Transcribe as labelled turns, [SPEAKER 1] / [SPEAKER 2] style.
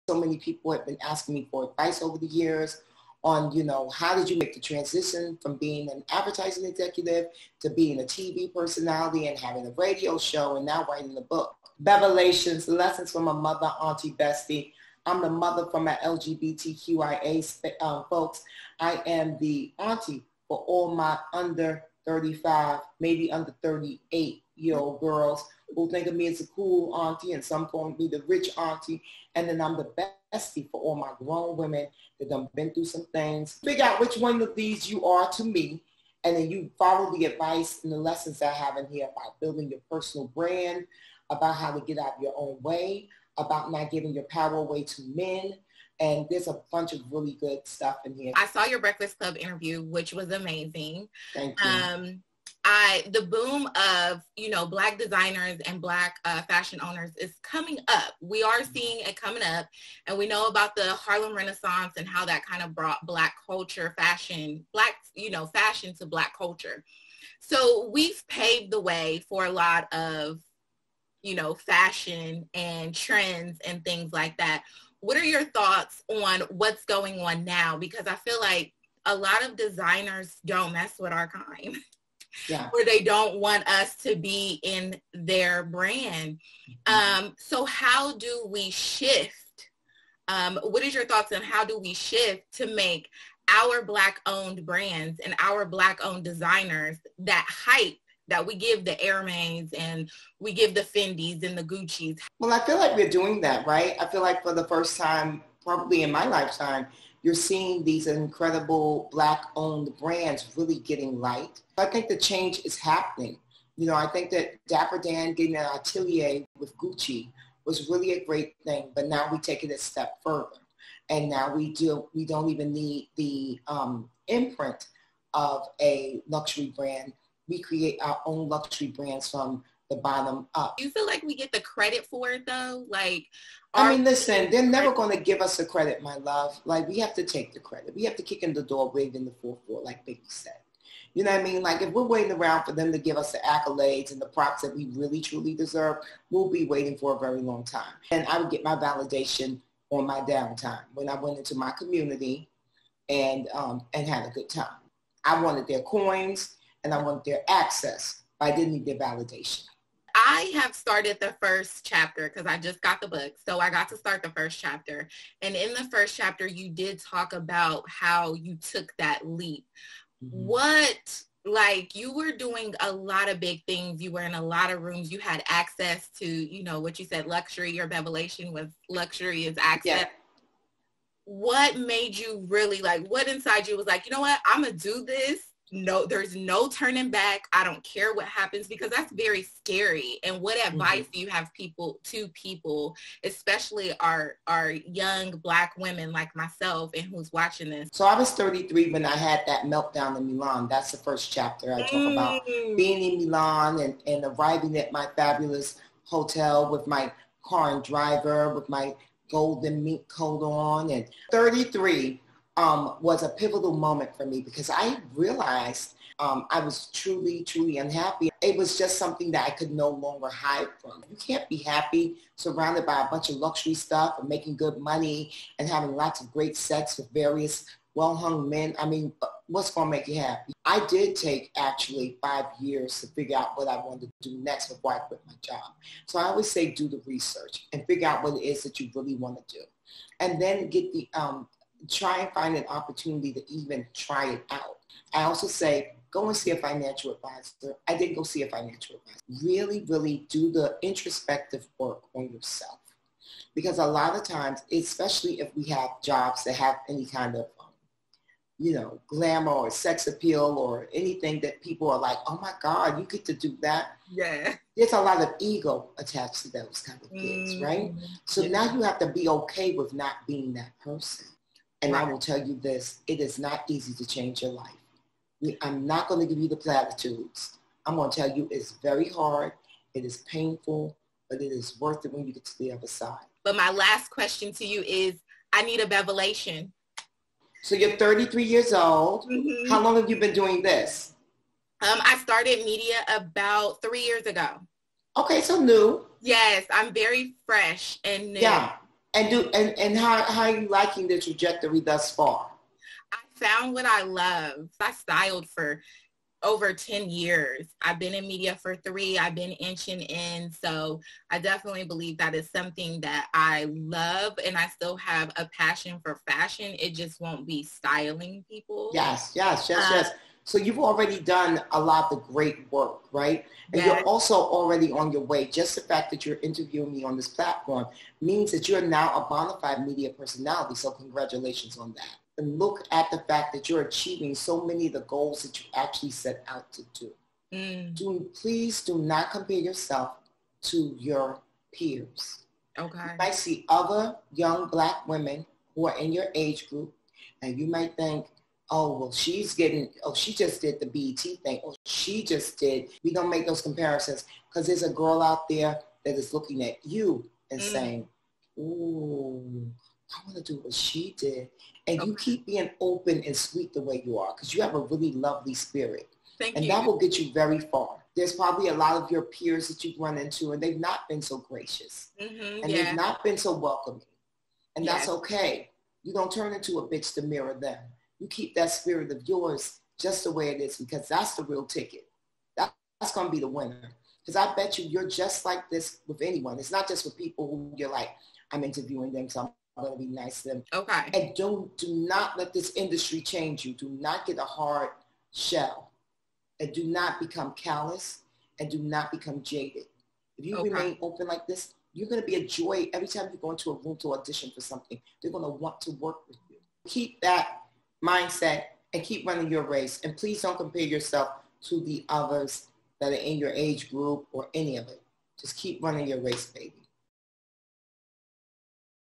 [SPEAKER 1] So many people have been asking me for advice over the years on, how did you make the transition from being an advertising executive to being a TV personality and having a radio show and now writing a book. Bevelations, Lessons from a Mother, Auntie, Bestie. I'm the mother from my LGBTQIA folks. I am the auntie for all my under 35, maybe under 38-year-old girls who think of me as a cool auntie, and some call me the rich auntie. And then I'm the bestie for all my grown women that done been through some things. Figure out which one of these you are to me, and then you follow the advice and the lessons I have in here about building your personal brand, about how to get out of your own way, about not giving your power away to men. And there's a bunch of really good stuff in here.
[SPEAKER 2] I saw your Breakfast Club interview, which was amazing.
[SPEAKER 1] Thank you.
[SPEAKER 2] The boom of, Black designers and Black fashion owners is coming up. We are seeing it coming up. And we know about the Harlem Renaissance and how that kind of brought Black culture, fashion to Black culture. So we've paved the way for a lot of, fashion and trends and things like that. What are your thoughts on what's going on now? Because I feel like a lot of designers don't mess with our kind.
[SPEAKER 1] Yeah.
[SPEAKER 2] Or they don't want us to be in their brand. So how do we shift? What is your thoughts on how do we shift to make our Black-owned brands and our Black-owned designers that hype that we give the Hermes and we give the Fendis and the Gucci's?
[SPEAKER 1] Well, I feel like we're doing that, right? I feel like for the first time, probably in my lifetime, you're seeing these incredible Black-owned brands really getting light. I think the change is happening. I think that Dapper Dan getting an atelier with Gucci was really a great thing, but now we take it a step further. And now we don't even need the imprint of a luxury brand. We create our own luxury brands from the bottom up.
[SPEAKER 2] Do you feel like we get the credit for it though?
[SPEAKER 1] Listen, they're never going to give us the credit, my love. We have to take the credit. We have to kick in the door, waving the 4-4, like Biggie said. You know what I mean? If we're waiting around for them to give us the accolades and the props that we really, truly deserve, we'll be waiting for a very long time. And I would get my validation on my downtime when I went into my community and had a good time. I wanted their coins and I wanted their access, but I didn't need their validation.
[SPEAKER 2] I have started the first chapter because I just got the book. So I got to start the first chapter. And in the first chapter, you did talk about how you took that leap. Mm-hmm. You were doing a lot of big things. You were in a lot of rooms. You had access to, what you said, luxury. Your Bevelation was luxury is access. Yeah. What made you really what inside you was like, you know what, I'm going to do this. No, there's no turning back. I don't care what happens, because that's very scary. And what advice do you have people, especially our young Black women like myself and who's watching this?
[SPEAKER 1] So I was 33 when I had that meltdown in Milan. That's the first chapter. I talk about being in Milan and arriving at my fabulous hotel with my car and driver, with my golden mink coat on. And 33 was a pivotal moment for me, because I realized I was truly, truly unhappy. It was just something that I could no longer hide from. You can't be happy surrounded by a bunch of luxury stuff and making good money and having lots of great sex with various well-hung men. What's going to make you happy? I did take actually 5 years to figure out what I wanted to do next before I quit my job. So I always say do the research and figure out what it is that you really want to do. And then get the try and find an opportunity to even try it out. I also say, go and see a financial advisor. I didn't go see a financial advisor. Really, really do the introspective work on yourself. Because a lot of times, especially if we have jobs that have any kind of, glamour or sex appeal or anything that people are like, oh my God, you get to do that.
[SPEAKER 2] Yeah.
[SPEAKER 1] There's a lot of ego attached to those kind of things, right? So now you have to be okay with not being that person. And I will tell you this, it is not easy to change your life. I'm not going to give you the platitudes. I'm going to tell you it's very hard, it is painful, but it is worth it when you get to the other side.
[SPEAKER 2] But my last question to you is, I need a Bevelation.
[SPEAKER 1] So you're 33 years old. Mm-hmm. How long have you been doing this?
[SPEAKER 2] I started media about 3 years ago.
[SPEAKER 1] Okay, so new.
[SPEAKER 2] Yes, I'm very fresh and new.
[SPEAKER 1] Yeah. And how are you liking the trajectory thus far?
[SPEAKER 2] I found what I love. I styled for over 10 years. I've been in media for 3. I've been inching in. So I definitely believe that is something that I love, and I still have a passion for fashion. It just won't be styling people.
[SPEAKER 1] Yes. So you've already done a lot of great work, right? And
[SPEAKER 2] yes.
[SPEAKER 1] You're also already on your way. Just the fact that you're interviewing me on this platform means that you're now a bona fide media personality. So congratulations on that. And look at the fact that you're achieving so many of the goals that you actually set out to do. Please do not compare yourself to your peers.
[SPEAKER 2] Okay.
[SPEAKER 1] You might see other young Black women who are in your age group, and you might think, oh, well, she just did the BET thing. Or she just did. We don't make those comparisons because there's a girl out there that is looking at you and saying, ooh, I want to do what she did. And you keep being open and sweet the way you are because you have a really lovely spirit.
[SPEAKER 2] Thank you.
[SPEAKER 1] And that will get you very far. There's probably a lot of your peers that you've run into and they've not been so gracious. And they've not been so welcoming. And that's okay. You don't turn into a bitch to mirror them. You keep that spirit of yours just the way it is because that's the real ticket. That's going to be the winner. Because I bet you're just like this with anyone. It's not just with people who you're like, I'm interviewing them, so I'm going to be nice to them.
[SPEAKER 2] Okay.
[SPEAKER 1] And do not let this industry change you. Do not get a hard shell. And do not become callous. And do not become jaded. If you remain open like this, you're going to be a joy every time you go into a room to audition for something. They're going to want to work with you. Keep that mindset and keep running your race. And please don't compare yourself to the others that are in your age group or any of it. Just keep running your race, baby.